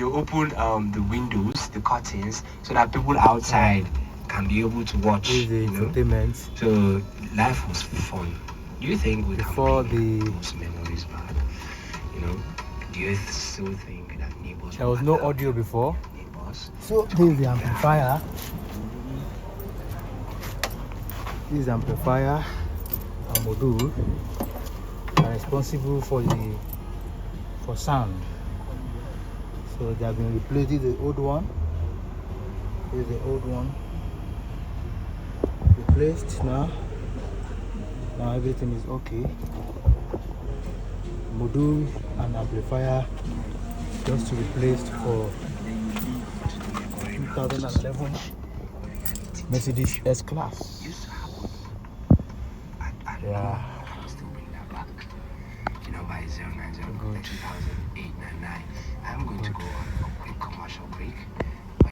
you open the windows, the curtains, so that people outside can be able to watch. The entertainment. So life was fun. Do you think we before can bring those memories back? Do you still think that neighbors? There was no audio before. Neighbors. So this is the amplifier. This is the amplifier and module are responsible for sound. So they have been replacing the old one. This is the old one. Replaced now. Now everything is okay. Module and amplifier just replaced for 2011 Mercedes S-Class. Yeah. Still bring that back. By 090 2008-99. I'm going to go